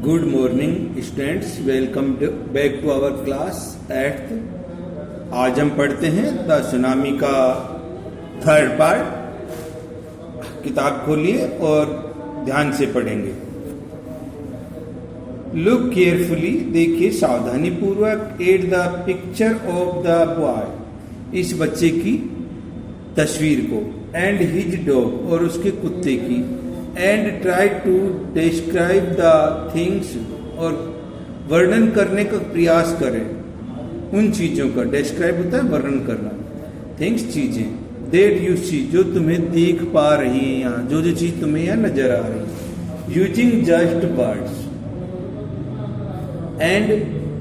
Good morning students, welcome back to our class 8th। आज हम पढ़ते हैं द सुनामी का थर्ड पार्ट। किताब खोलिए और ध्यान से पढ़ेंगे। लुक केयरफुली, देखिए सावधानी पूर्वक, at the picture of the boy, इस बच्चे की तस्वीर को, एंड हिज डॉग, और उसके कुत्ते की, and try to describe the things, और वर्णन करने का प्रयास करें उन चीजों का। डिस्क्राइब होता है वर्णन करना, थिंग्स चीजें, दैट यू सी, जो तुम्हें देख पा रही है, यहाँ जो जो चीज तुम्हें यहाँ नजर आ रही है। यूजिंग जस्ट वर्ड्स एंड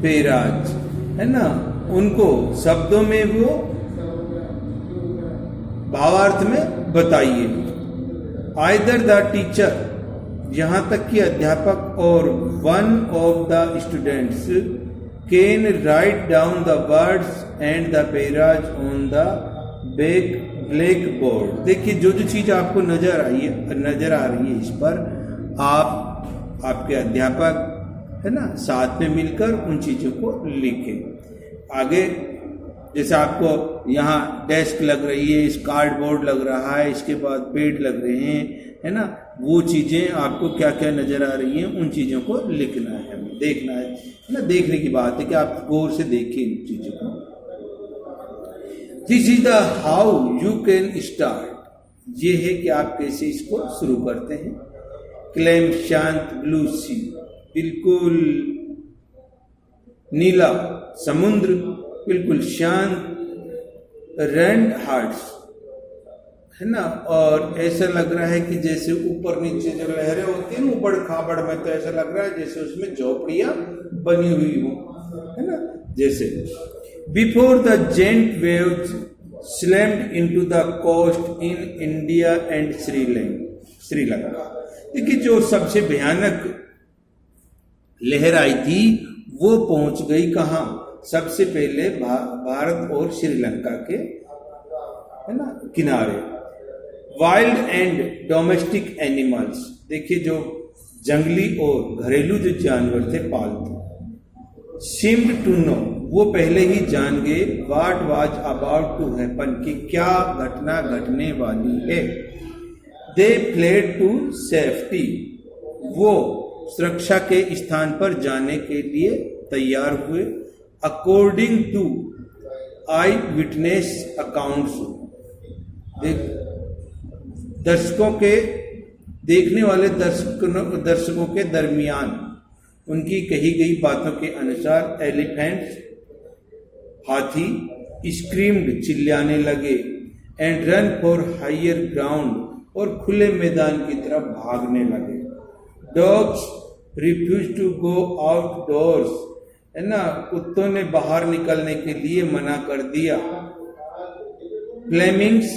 पेराज, है ना, उनको शब्दों में वो भावार्थ में बताइए। आइदर द टीचर, यहां तक कि अध्यापक, और one of the students can write down the words and the paras on the blackboard. देखिए जो जो चीज आपको नजर आ रही है, इस पर आप, आपके अध्यापक, है ना, साथ में मिलकर उन चीजों को लिखें। आगे जैसे आपको यहाँ डेस्क लग रही है, इस कार्डबोर्ड लग रहा है, इसके बाद पेड़ लग रहे हैं, है ना, वो चीजें आपको क्या क्या नजर आ रही हैं, उन चीजों को लिखना है, हमें देखना है ना। देखने की बात है कि आप गौर से देखिए इन चीजों को। This is the how you can start, ये है कि आप कैसे इसको शुरू करते हैं। क्लेम शांत ब्लू सी, बिल्कुल नीला समुद्र, बिल्कुल शांत रैंड हार्ट्स, है ना, और ऐसा लग रहा है कि जैसे ऊपर नीचे जो लहरें होती है ना, ऊबड़ खाबड़ में, तो ऐसा लग रहा है जैसे उसमें झोपड़ियां बनी हुई हो, है ना, जैसे। Before the giant waves slammed into the coast in India and Sri Lanka. देखिए जो सबसे भयानक लहर आई थी वो पहुंच गई कहाँ? सबसे पहले भारत और श्रीलंका के, है ना, किनारे। वाइल्ड एंड डोमेस्टिक एनिमल्स, देखिए जो जंगली और घरेलू जो जानवर थे पालतू। सीम्ड टू नो, वो पहले ही जान गए, what was about to happen, कि क्या घटना घटने वाली है। दे फ्लेड टू सेफ्टी, वो सुरक्षा के स्थान पर जाने के लिए तैयार हुए। According to eye witness accounts, दर्शकों के, देखने वाले दर्शकों के दरमियान उनकी कही गई बातों के अनुसार एलिफेंट्स, हाथी, स्क्रीम्ड, चिल्लाने लगे, and run for higher ground, और खुले मैदान की तरफ भागने लगे। Dogs refuse to go outdoors, है ना, कुत्तों ने बाहर निकलने के लिए मना कर दिया। Fleming's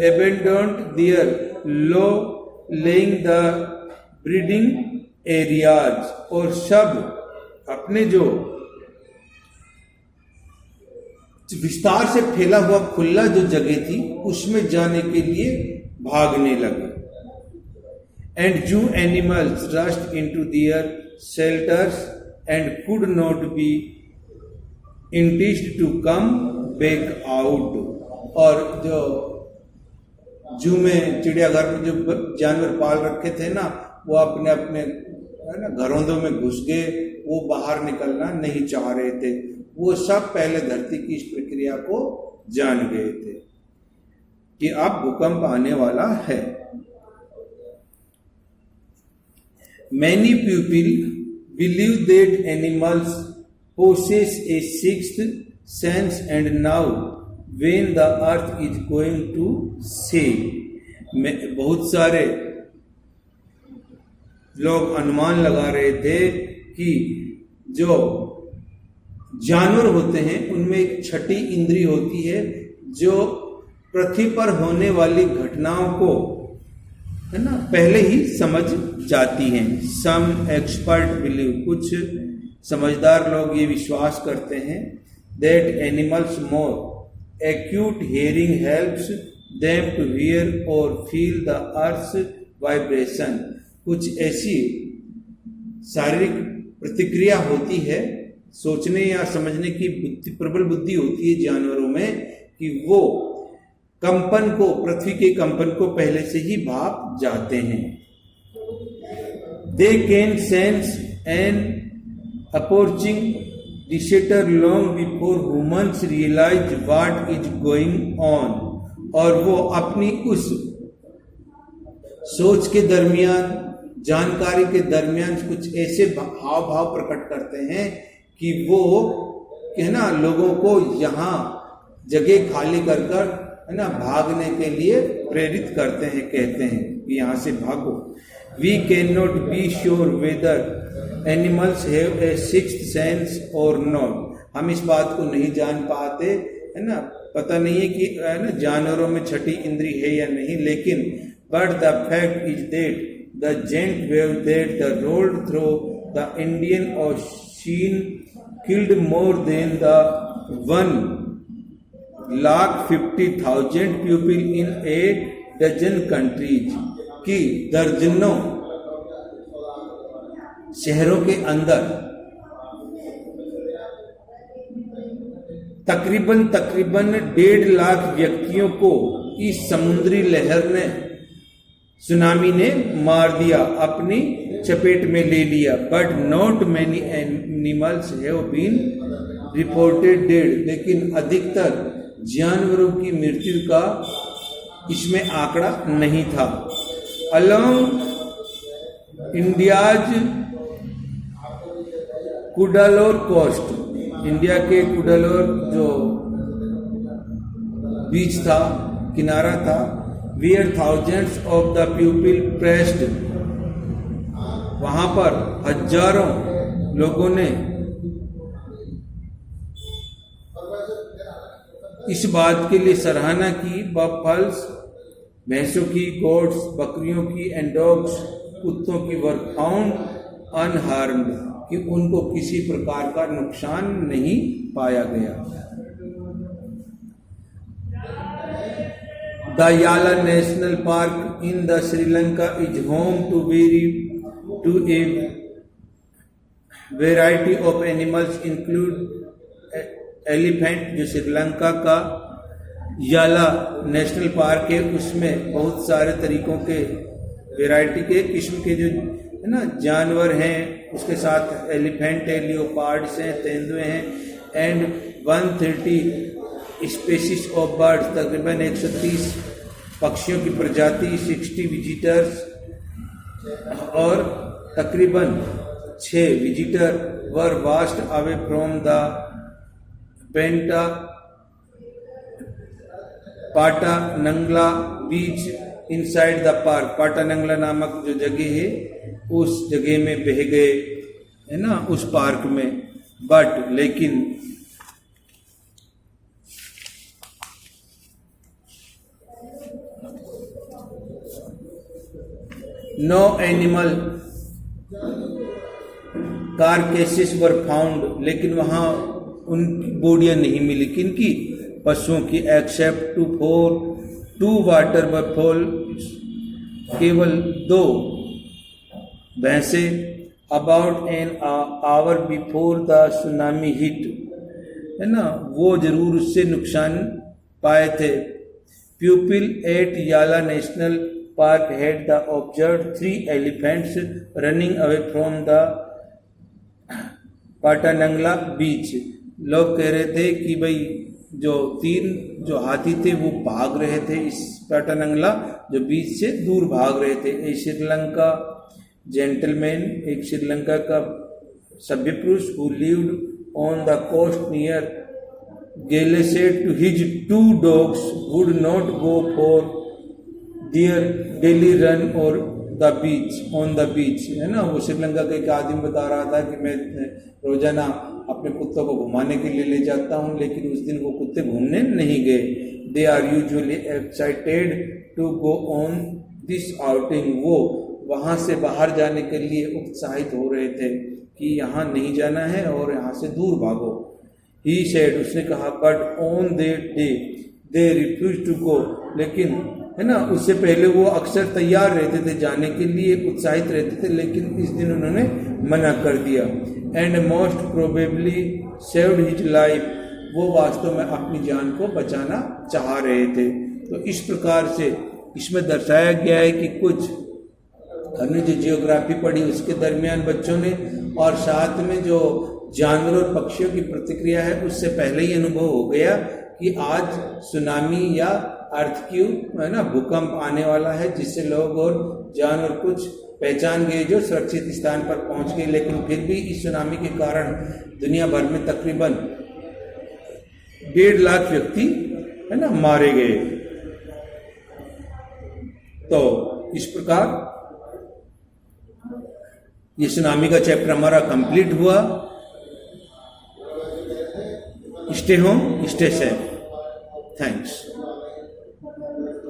abandoned their low laying the breeding areas, और सब अपने जो विस्तार से फैला हुआ खुला जो जगह थी उसमें जाने के लिए भागने लगे। And zoo animals rushed into their shelters and could not be enticed to come back out, और जो जू में, चिड़ियाघर में जो जानवर पाल रखे थे ना, वो अपने अपने, है ना, घरोंदों में घुस गए, वो बाहर निकलना नहीं चाह रहे थे। वो सब पहले धरती की इस प्रक्रिया को जान गए थे कि अब भूकंप आने वाला है। Many people believe that animals possess a sixth sense, and now when the earth is going to shake, बहुत सारे लोग अनुमान लगा रहे थे कि जो जानवर होते हैं उनमें एक छठी इंद्री होती है जो पृथ्वी पर होने वाली घटनाओं को, है ना, पहले ही समझ जाती हैं। सम एक्सपर्ट बिलीव, कुछ समझदार लोग ये विश्वास करते हैं, that animals more acute hearing helps them to hear or feel the earth's vibration। कुछ ऐसी शारीरिक प्रतिक्रिया होती है, सोचने या समझने की प्रबल बुद्धि होती है जानवरों में कि वो कंपन को, पृथ्वी के कंपन को पहले से ही भाप जाते हैं। They can sense an approaching disaster long before humans realise what is going on, और वो अपनी उस सोच के दरमियान, जानकारी के दरमियान कुछ ऐसे हाव भाव प्रकट करते हैं कि वो है ना लोगों को यहाँ जगह खाली कर है ना भागने के लिए प्रेरित करते हैं, कहते हैं कि यहाँ से भागो। We can not be sure whether animals have a sixth sense और नॉट। हम इस बात को नहीं जान पाते, है ना, पता नहीं है कि है ना जानवरों में छठी इंद्री है या नहीं, लेकिन but the fact is that the giant wave that the rolled through the Indian ocean killed more than the 1,50,000 people in 8 dozen countries, कि दर्जनों शहरों के अंदर तकरीबन 1.5 लाख व्यक्तियों को इस समुद्री लहर ने, सुनामी ने मार दिया, अपनी चपेट में ले लिया। But not many animals have been reported dead, लेकिन अधिकतर जानवरों की मृत्यु का इसमें आंकड़ा नहीं था। Along India's Cuddalore coast, India के कुडालोर जो बीच था, किनारा था, where thousands of the people pressed, वहां पर हजारों लोगों ने इस बात के लिए सराहना की, बफल्स, भैंसों की, गोट्स, बकरियों की, एंड डॉग्स, कुत्तों की, वर फाउंड अनहार्म्ड, कि उनको किसी प्रकार का नुकसान नहीं पाया गया। The Yala national park in the Sri Lanka is home to a variety of animals include elephant, जो श्रीलंका का याला नेशनल पार्क है, उसमें बहुत सारे तरीकों के वेराइटी के किस्म के जो है ना जानवर हैं, उसके साथ एलिफेंट है, लियोपार्ड्स हैं, तेंदुए हैं, एंड 130 स्पेसीज ऑफ बर्ड्स, तकरीबन 130 पक्षियों की प्रजाति, 60 विजिटर्स, और तकरीबन 6 visitor were washed away from the Patanangala beach inside the park. Patanangala नामक जो जगह है, उस जगह में बह गए, है ना, उस पार्क में। बट लेकिन नो एनिमल कारकेसेस वर फाउंड, लेकिन वहां उनकी बॉडियां नहीं मिली, किनकी, पशुओं की, एक्सेप्ट टू वाटर बफेलो, केवल 2 भैंसे, about an hour before the tsunami hit, है ना, वो जरूर उससे नुकसान पाए थे। People at Yala national park had the observe 3 elephants running away from the Patanangala beach. लोग कह रहे थे कि भाई जो 3 जो हाथी थे वो भाग रहे थे इस पाटानंगला जो बीच से दूर भाग रहे थे। एक श्रीलंका जेंटलमैन, एक श्रीलंका का सभ्य पुरुष who lived on the coast near Galle said to his 2 dogs would not go for their daily run और the beach on the beach, है ना। वो श्रीलंका का एक आदमी बता रहा था कि मैं रोजाना अपने कुत्तों को घुमाने के लिए ले जाता हूँ, लेकिन उस दिन वो कुत्ते घूमने नहीं गए। They are usually excited to go on this outing, वो वहाँ से बाहर जाने के लिए उत्साहित हो रहे थे कि यहाँ नहीं जाना है और यहाँ से दूर भागो। ही सेड, उसने कहा, but on that day they refuse to go, लेकिन है ना, उससे पहले वो अक्सर तैयार रहते थे जाने के लिए, उत्साहित रहते थे, लेकिन इस दिन उन्होंने मना कर दिया। And most probably saved his life, वो वास्तव में अपनी जान को बचाना चाह रहे थे। तो इस प्रकार से इसमें दर्शाया गया है कि कुछ हमने जो जियोग्राफी पढ़ी उसके दरमियान बच्चों ने, और साथ में जो जानवर और पक्षियों की प्रतिक्रिया है उससे पहले ही अनुभव हो गया कि आज सुनामी या अर्थक्वेक, है ना, भूकंप आने वाला है, जिससे लोग और जानवर कुछ पहचान गए जो सुरक्षित स्थान पर पहुंच गए। लेकिन फिर भी इस सुनामी के कारण दुनिया भर में तकरीबन 1.5 लाख व्यक्ति, है ना, मारे गए। तो इस प्रकार ये सुनामी का चैप्टर हमारा कंप्लीट हुआ। Stay home, stay safe. Thanks.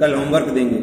कल होमवर्क देंगे।